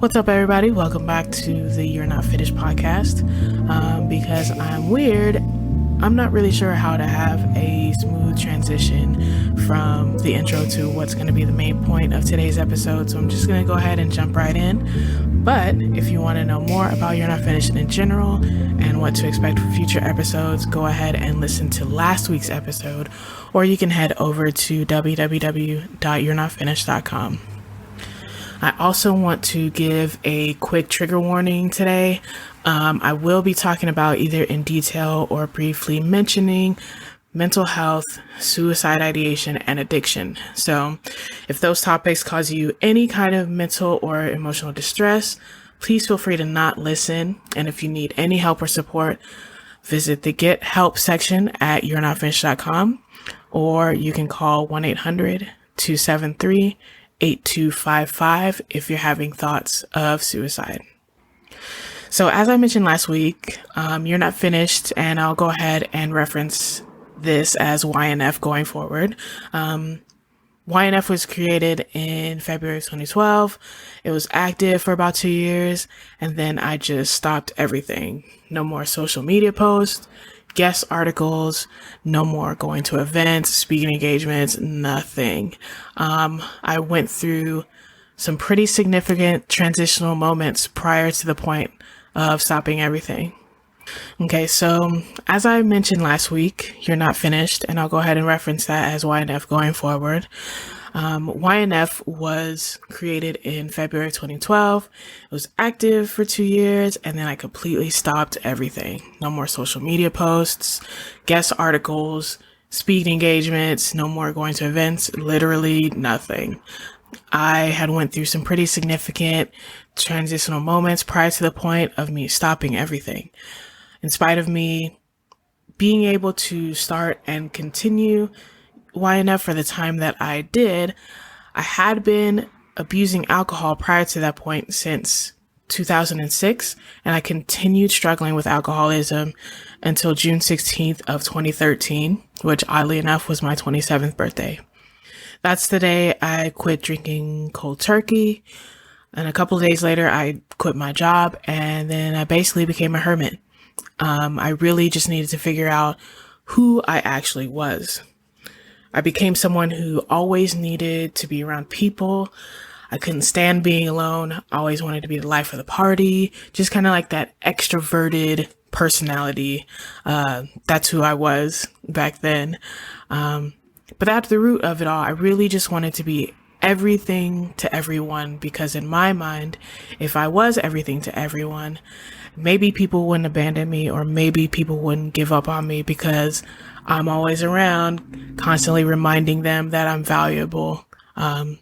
What's up, everybody? Welcome back to the You're Not Finished podcast. Because I'm weird, I'm not really sure how to have a smooth transition from the intro to what's going to be the main point of today's episode. So I'm just going to go ahead and jump right in. But if you want to know more about You're Not Finished in general and what to expect for future episodes, go ahead and listen to last week's episode, or you can head over to www.you'renotfinished.com. I also want to give a quick trigger warning today. I will be talking about either in detail or briefly mentioning mental health, suicide ideation, and addiction. So if those topics cause you any kind of mental or emotional distress, please feel free to not listen. And if you need any help or support, visit the Get Help section at you'renotfinished.com, or you can call 1-800-273-8255 if you're having thoughts of suicide. So as I mentioned last week, You're Not Finished, and I'll go ahead and reference this as YNF going forward. YNF was created in February 2012. It was active for about 2 years, and then I just stopped everything. No more social media posts, guest articles, no more going to events, speaking engagements, nothing. I went through some pretty significant transitional moments prior to the point of stopping everything. Okay, so as I mentioned last week, You're Not Finished, and I'll go ahead and reference that as YNF going forward. YNF was created in February 2012. It was active for 2 years, and then I completely stopped everything. No more social media posts, guest articles, speaking engagements, no more going to events, literally nothing. I had went through some pretty significant transitional moments prior to the point of me stopping everything. In spite of me being able to start and continue YNF for the time that I did, I had been abusing alcohol prior to that point since 2006, and I continued struggling with alcoholism until June 16th of 2013, which oddly enough was my 27th birthday. That's the day I quit drinking cold turkey, and a couple of days later I quit my job, and then I basically became a hermit. I really just needed to figure out who I actually was. I became someone who always needed to be around people. I couldn't stand being alone. I always wanted to be the life of the party, just kind of like that extroverted personality. That's who I was back then. But at the root of it all, I really just wanted to be everything to everyone, because in my mind, if I was everything to everyone, maybe people wouldn't abandon me, or maybe people wouldn't give up on me, because I'm always around, constantly reminding them that I'm valuable. And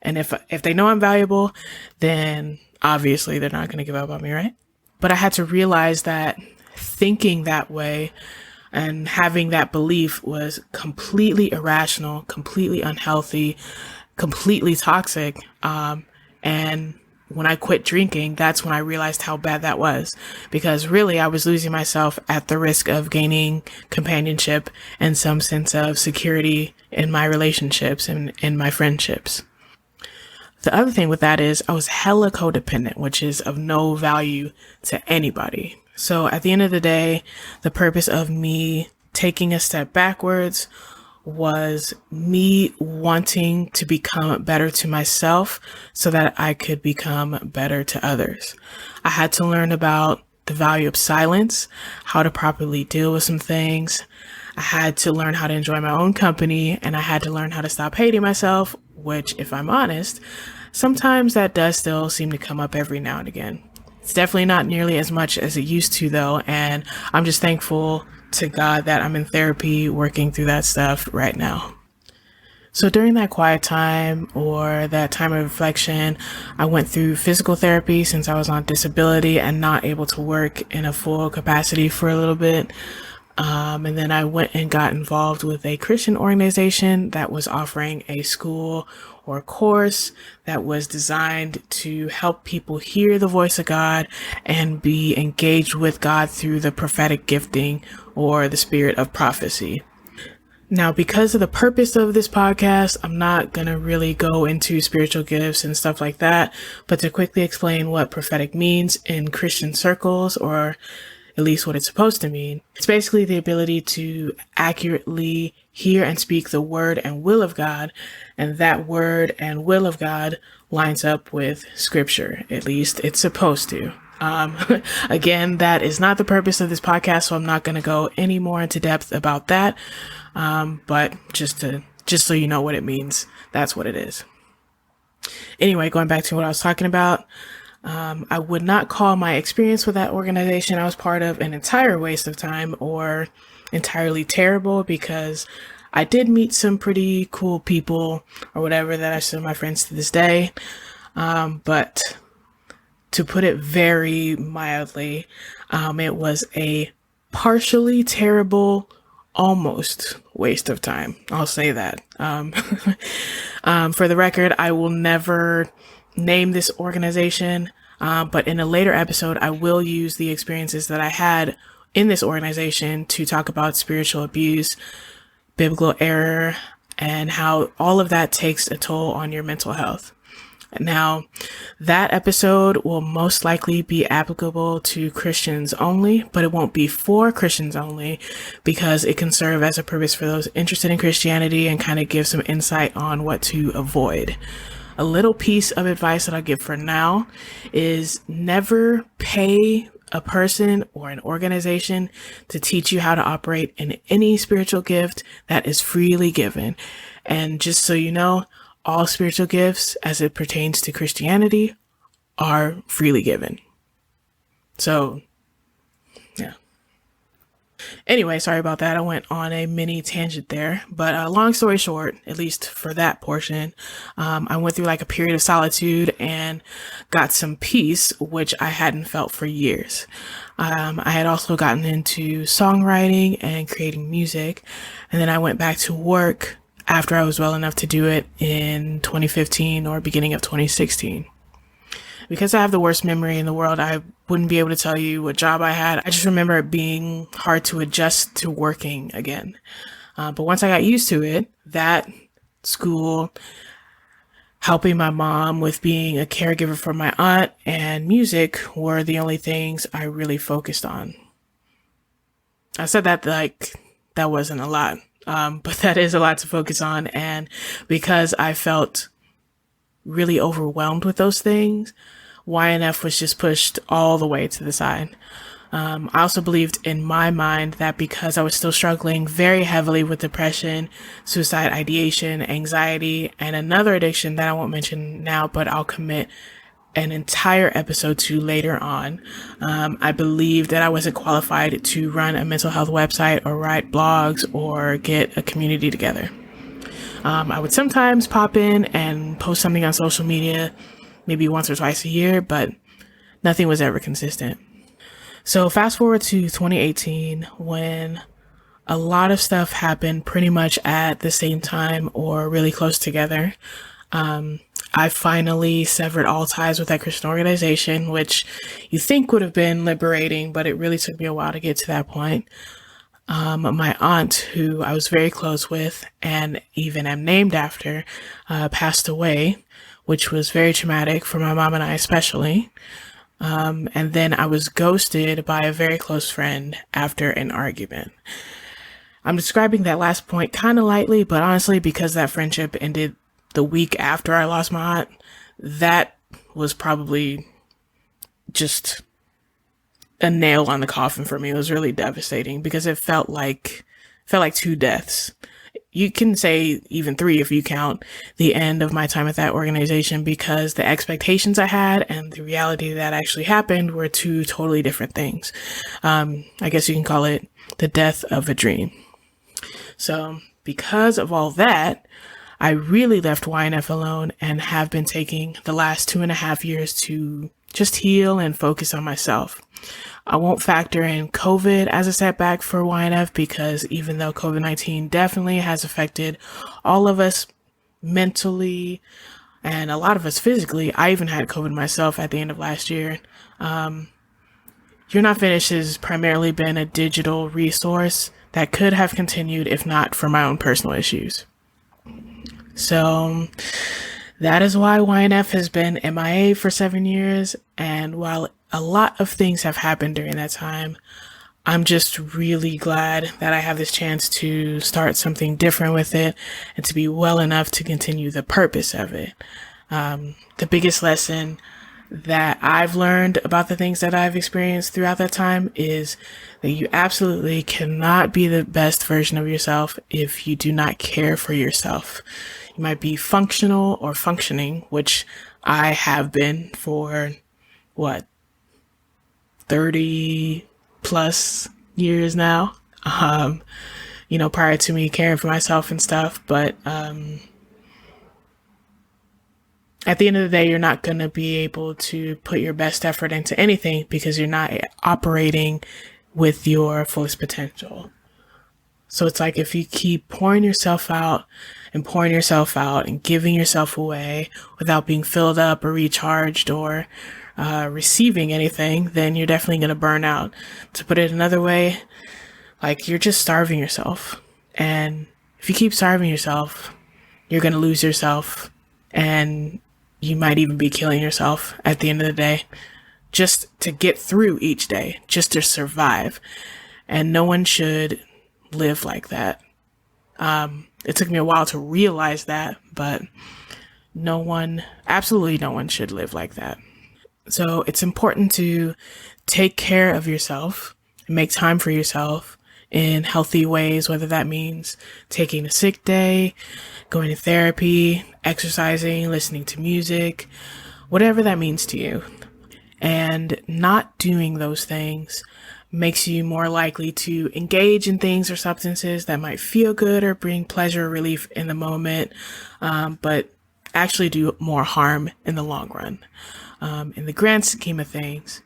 if they know I'm valuable, then obviously they're not going to give up on me, right? But I had to realize that thinking that way and having that belief was completely irrational, completely unhealthy, completely toxic. And when I quit drinking, that's when I realized how bad that was, because really I was losing myself at the risk of gaining companionship and some sense of security in my relationships and in my friendships. The other thing with that is I was hella codependent, which is of no value to anybody. So at the end of the day, the purpose of me taking a step backwards was me wanting to become better to myself so that I could become better to others. I had to learn about the value of silence, how to properly deal with some things. I had to learn how to enjoy my own company, and I had to learn how to stop hating myself, which, if I'm honest, sometimes that does still seem to come up every now and again. It's definitely not nearly as much as it used to, though, and I'm just thankful to God that I'm in therapy working through that stuff right now. So during that quiet time, or that time of reflection, I went through physical therapy since I was on disability and not able to work in a full capacity for a little bit. And then I went and got involved with a Christian organization that was offering a school or course that was designed to help people hear the voice of God and be engaged with God through the prophetic gifting or the spirit of prophecy. Now, because of the purpose of this podcast, I'm not going to really go into spiritual gifts and stuff like that, but to quickly explain what prophetic means in Christian circles, or at least what it's supposed to mean. It's basically the ability to accurately hear and speak the word and will of God, and that word and will of God lines up with scripture. At least it's supposed to. Again, that is not the purpose of this podcast, so I'm not going to go any more into depth about that. But just so you know what it means, that's what it is. Anyway, going back to what I was talking about, I would not call my experience with that organization I was part of an entire waste of time or entirely terrible, because I did meet some pretty cool people or whatever that are still my friends to this day. But to put it very mildly, it was a partially terrible, almost waste of time. I'll say that. For the record, I will never name this organization, but in a later episode, I will use the experiences that I had in this organization to talk about spiritual abuse, biblical error, and how all of that takes a toll on your mental health. Now, that episode will most likely be applicable to Christians only, but it won't be for Christians only, because it can serve as a purpose for those interested in Christianity and kind of give some insight on what to avoid. A little piece of advice that I'll give for now is never pay a person or an organization to teach you how to operate in any spiritual gift that is freely given. And just so you know, all spiritual gifts as it pertains to Christianity are freely given. So, yeah. Anyway, sorry about that. I went on a mini tangent there, but long story short, at least for that portion, I went through like a period of solitude and got some peace, which I hadn't felt for years. I had also gotten into songwriting and creating music, and then I went back to work after I was well enough to do it in 2015 or beginning of 2016. Because I have the worst memory in the world, I wouldn't be able to tell you what job I had. I just remember it being hard to adjust to working again. But once I got used to it, that, school, helping my mom with being a caregiver for my aunt, and music were the only things I really focused on. I said that like that wasn't a lot. But that is a lot to focus on. And because I felt really overwhelmed with those things, YNF was just pushed all the way to the side. I also believed in my mind that because I was still struggling very heavily with depression, suicide ideation, anxiety, and another addiction that I won't mention now, but I'll commit an entire episode to later on. I believed that I wasn't qualified to run a mental health website or write blogs or get a community together. I would sometimes pop in and post something on social media, maybe once or twice a year, but nothing was ever consistent. So fast forward to 2018, when a lot of stuff happened pretty much at the same time or really close together. I finally severed all ties with that Christian organization, which you think would have been liberating, but it really took me a while to get to that point. My aunt, who I was very close with and even am named after, passed away, which was very traumatic for my mom and I especially. And then I was ghosted by a very close friend after an argument. I'm describing that last point kind of lightly, but honestly, because that friendship ended the week after I lost my aunt, that was probably just a nail on the coffin for me. It was really devastating because it felt like two deaths. You can say even three if you count the end of my time at that organization, because the expectations I had and the reality that actually happened were two totally different things. I guess you can call it the death of a dream. So because of all that, I really left YNF alone and have been taking the last 2.5 years to just heal and focus on myself. I won't factor in COVID as a setback for YNF, because even though COVID-19 definitely has affected all of us mentally and a lot of us physically, I even had COVID myself at the end of last year. You're Not Finished has primarily been a digital resource that could have continued if not for my own personal issues. So that is why YNF has been MIA for 7 years. And while a lot of things have happened during that time, I'm just really glad that I have this chance to start something different with it and to be well enough to continue the purpose of it. The biggest lesson that I've learned about the things that I've experienced throughout that time is that you absolutely cannot be the best version of yourself if you do not care for yourself. You might be functional or functioning, which I have been for 30 plus years now, prior to me caring for myself and stuff. But at the end of the day, you're not going to be able to put your best effort into anything because you're not operating with your fullest potential. So it's like if you keep pouring yourself out and giving yourself away without being filled up or recharged or receiving anything, then you're definitely going to burn out. To put it another way, like you're just starving yourself. And if you keep starving yourself, you're going to lose yourself, and you might even be killing yourself at the end of the day just to get through each day, just to survive. And no one should live like that. It took me a while to realize that, but absolutely no one should live like that. So it's important to take care of yourself and make time for yourself in healthy ways, whether that means taking a sick day, going to therapy, exercising, listening to music, whatever that means to you. And not doing those things makes you more likely to engage in things or substances that might feel good or bring pleasure or relief in the moment, but actually do more harm in the long run. In the grand scheme of things,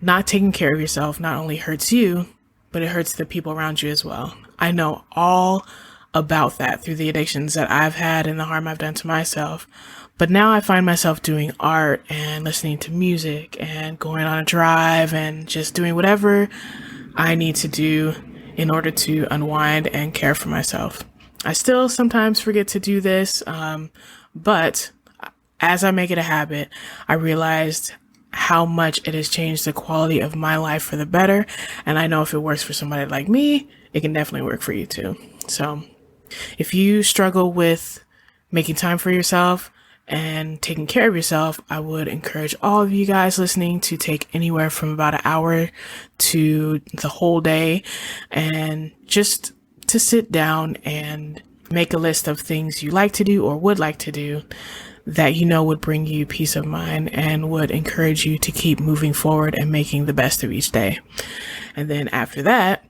not taking care of yourself not only hurts you, but it hurts the people around you as well. I know all about that through the addictions that I've had and the harm I've done to myself. But now I find myself doing art and listening to music and going on a drive and just doing whatever I need to do in order to unwind and care for myself. I still sometimes forget to do this, but as I make it a habit, I realized how much it has changed the quality of my life for the better. And I know if it works for somebody like me, it can definitely work for you too. So if you struggle with making time for yourself and taking care of yourself, I would encourage all of you guys listening to take anywhere from about an hour to the whole day and just to sit down and make a list of things you like to do or would like to do that you know would bring you peace of mind and would encourage you to keep moving forward and making the best of each day. And then after that,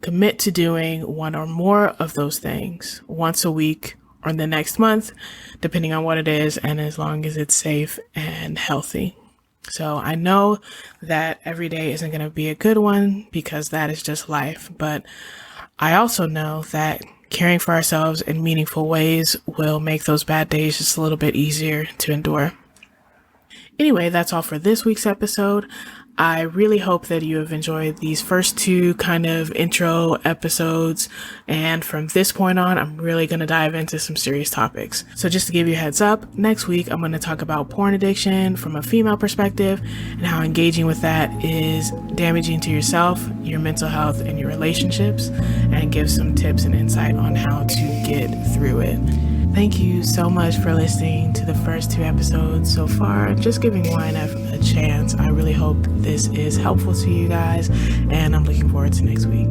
commit to doing one or more of those things once a week or the next month, depending on what it is, and as long as it's safe and healthy. So I know that every day isn't going to be a good one because that is just life, but I also know that caring for ourselves in meaningful ways will make those bad days just a little bit easier to endure. Anyway, that's all for this week's episode. I really hope that you have enjoyed these first two kind of intro episodes. And from this point on, I'm really going to dive into some serious topics. So just to give you a heads up, next week, I'm going to talk about porn addiction from a female perspective and how engaging with that is damaging to yourself, your mental health, and your relationships, and give some tips and insight on how to get through it. Thank you so much for listening to the first two episodes so far. Just giving YNF a chance. I really hope this is helpful to you guys, and I'm looking forward to next week.